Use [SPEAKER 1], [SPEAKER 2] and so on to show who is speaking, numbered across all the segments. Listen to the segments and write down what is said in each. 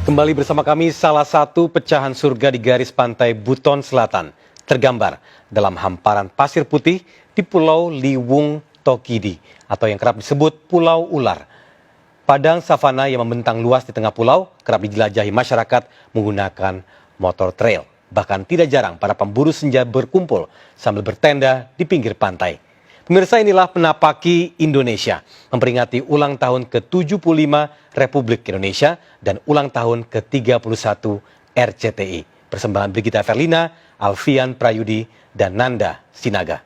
[SPEAKER 1] Kembali bersama kami, salah satu pecahan surga di garis pantai Buton Selatan tergambar dalam hamparan pasir putih di Pulau Liwung Tokidi atau yang kerap disebut Pulau Ular. Padang savana yang membentang luas di tengah pulau kerap dijelajahi masyarakat menggunakan motor trail. Bahkan tidak jarang para pemburu senja berkumpul sambil bertenda di pinggir pantai. Pemirsa, inilah Penapaki Indonesia, memperingati ulang tahun ke-75 Republik Indonesia dan ulang tahun ke-31 RCTI. Persembahan Brigita Verlina, Alfian Prayudi, dan Nanda Sinaga.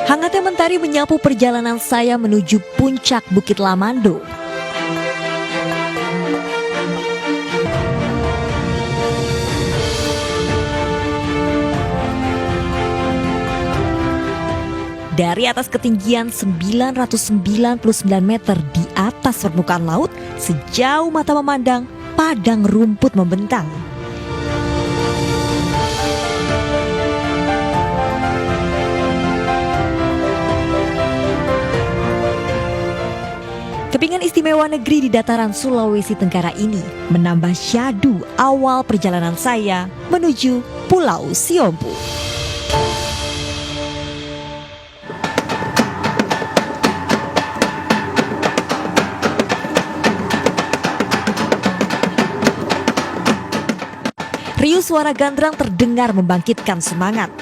[SPEAKER 2] Hangatnya mentari menyapu perjalanan saya menuju puncak Bukit Lamando. Dari atas ketinggian 999 meter di atas permukaan laut, sejauh mata memandang, padang rumput membentang. Kepingan istimewa negeri di dataran Sulawesi Tenggara ini menambah syadu awal perjalanan saya menuju Pulau Siompu. Riuh suara gandrang terdengar membangkitkan semangat.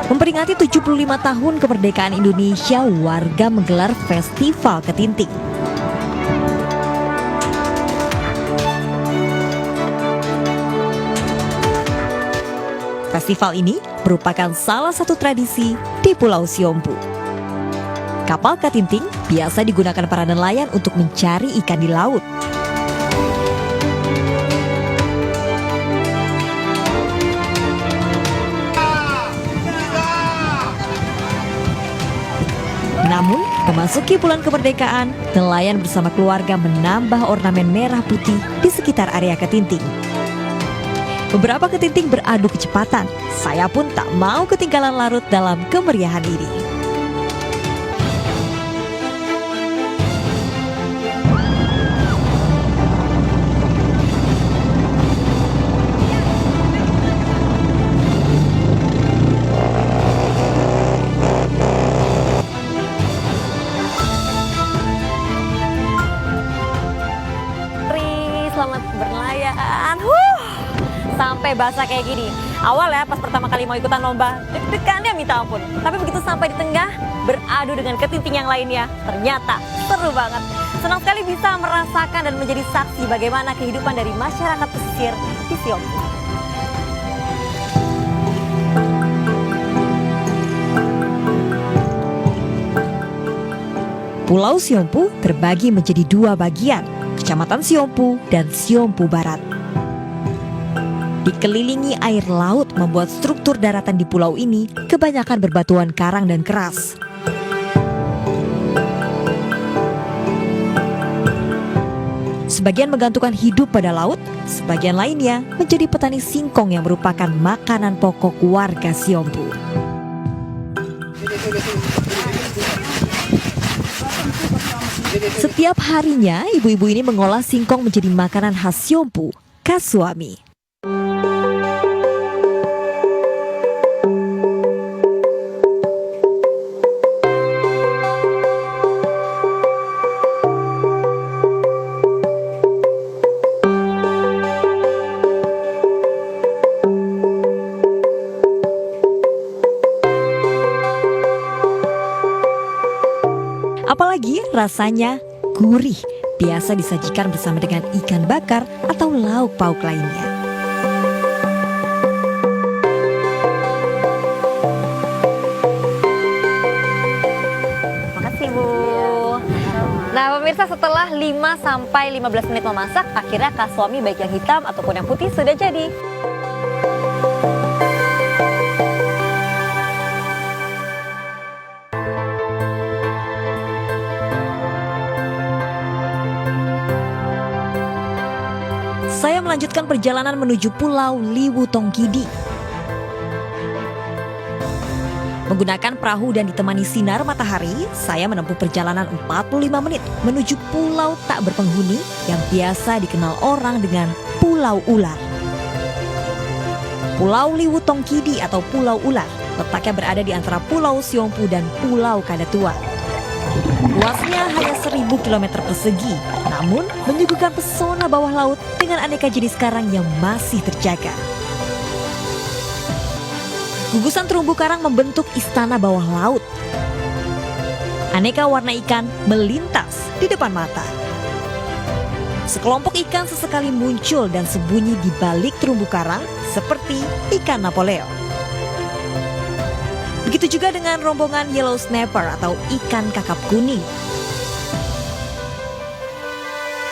[SPEAKER 2] Memperingati 75 tahun kemerdekaan Indonesia, warga menggelar Festival Ketinting. Festival ini merupakan salah satu tradisi di Pulau Siompu. Kapal Ketinting biasa digunakan para nelayan untuk mencari ikan di laut. Namun, memasuki bulan kemerdekaan, nelayan bersama keluarga menambah ornamen merah putih di sekitar area Ketinting. Beberapa ketinting beradu kecepatan. Saya pun tak mau ketinggalan larut dalam kemeriahan ini. Selamat berlayar. Sampai basah kayak gini. Awal ya pas pertama kali mau ikutan lomba, deg-degannya minta ampun. Tapi begitu sampai di tengah, beradu dengan ketinting yang lainnya, ternyata seru banget. Senang sekali bisa merasakan dan menjadi saksi bagaimana kehidupan dari masyarakat pesisir di Siompu. Pulau Siompu terbagi menjadi dua bagian, Kecamatan Siompu dan Siompu Barat. Dikelilingi air laut membuat struktur daratan di pulau ini kebanyakan berbatuan karang dan keras. Sebagian menggantungkan hidup pada laut, sebagian lainnya menjadi petani singkong yang merupakan makanan pokok warga Siompu. Setiap harinya, ibu-ibu ini mengolah singkong menjadi makanan khas Siompu, kasuami. Apalagi rasanya gurih, biasa disajikan bersama dengan ikan bakar atau lauk pauk lainnya. Makasih Bu. Nah pemirsa, setelah 5-15 menit memasak, akhirnya kasuami baik yang hitam ataupun yang putih sudah jadi. melanjutkan perjalanan menuju Pulau Liwutongkidi. Menggunakan perahu dan ditemani sinar matahari, saya menempuh perjalanan 45 menit menuju pulau tak berpenghuni yang biasa dikenal orang dengan Pulau Ular. Pulau Liwutongkidi atau Pulau Ular letaknya berada di antara Pulau Siompu dan Pulau Kadatua. Luasnya hanya 1000 km persegi, namun menyuguhkan pesona bawah laut dengan aneka jenis karang yang masih terjaga. Gugusan terumbu karang membentuk istana bawah laut. Aneka warna ikan melintas di depan mata. Sekelompok ikan sesekali muncul dan sembunyi di balik terumbu karang seperti ikan Napoleon. Begitu juga dengan rombongan yellow snapper atau ikan kakap kuning.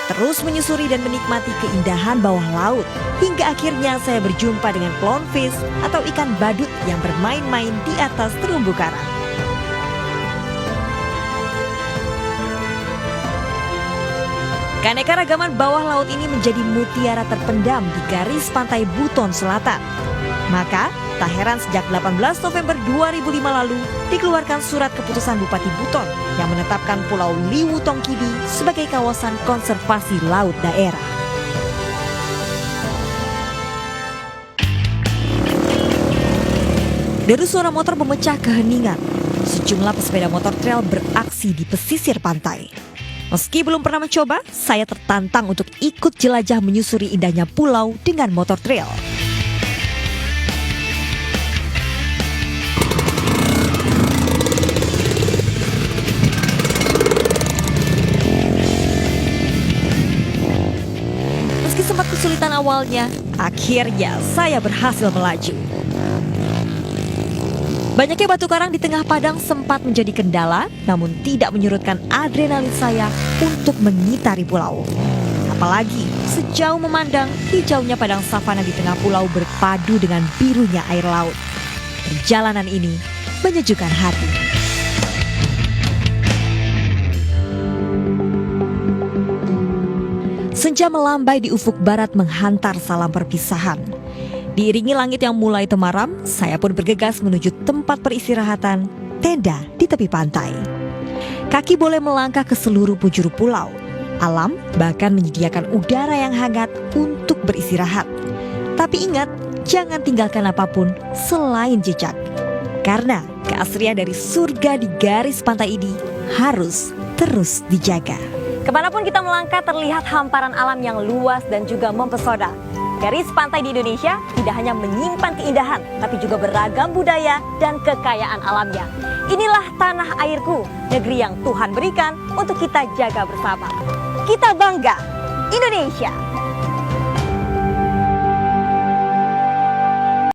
[SPEAKER 2] Terus menyusuri dan menikmati keindahan bawah laut, hingga akhirnya saya berjumpa dengan clownfish atau ikan badut yang bermain-main di atas terumbu karang. Keanekaragaman bawah laut ini menjadi mutiara terpendam di garis pantai Buton Selatan. Maka, tak heran sejak 18 November 2005 lalu dikeluarkan surat keputusan Bupati Buton yang menetapkan Pulau Liwutongkidi sebagai kawasan konservasi laut daerah. Deru suara motor memecah keheningan. Sejumlah pesepeda motor trail beraksi di pesisir pantai. Meski belum pernah mencoba, saya tertantang untuk ikut jelajah menyusuri indahnya pulau dengan motor trail. Meski sempat kesulitan awalnya, akhirnya saya berhasil melaju. Banyaknya batu karang di tengah padang sempat menjadi kendala, namun tidak menyurutkan adrenalin saya untuk mengitari pulau. Apalagi sejauh memandang hijaunya padang savana di tengah pulau berpadu dengan birunya air laut. Perjalanan ini menyejukkan hati. Senja melambai di ufuk barat menghantar salam perpisahan. Diiringi langit yang mulai temaram, saya pun bergegas menuju tempat peristirahatan, tenda di tepi pantai. Kaki boleh melangkah ke seluruh penjuru pulau. Alam bahkan menyediakan udara yang hangat untuk beristirahat. Tapi ingat, jangan tinggalkan apapun selain jejak. Karena keasrian dari surga di garis pantai ini harus terus dijaga. Kemanapun kita melangkah terlihat hamparan alam yang luas dan juga mempesona. Garis pantai di Indonesia tidak hanya menyimpan keindahan, tapi juga beragam budaya dan kekayaan alamnya. Inilah tanah airku, negeri yang Tuhan berikan untuk kita jaga bersama. Kita bangga, Indonesia!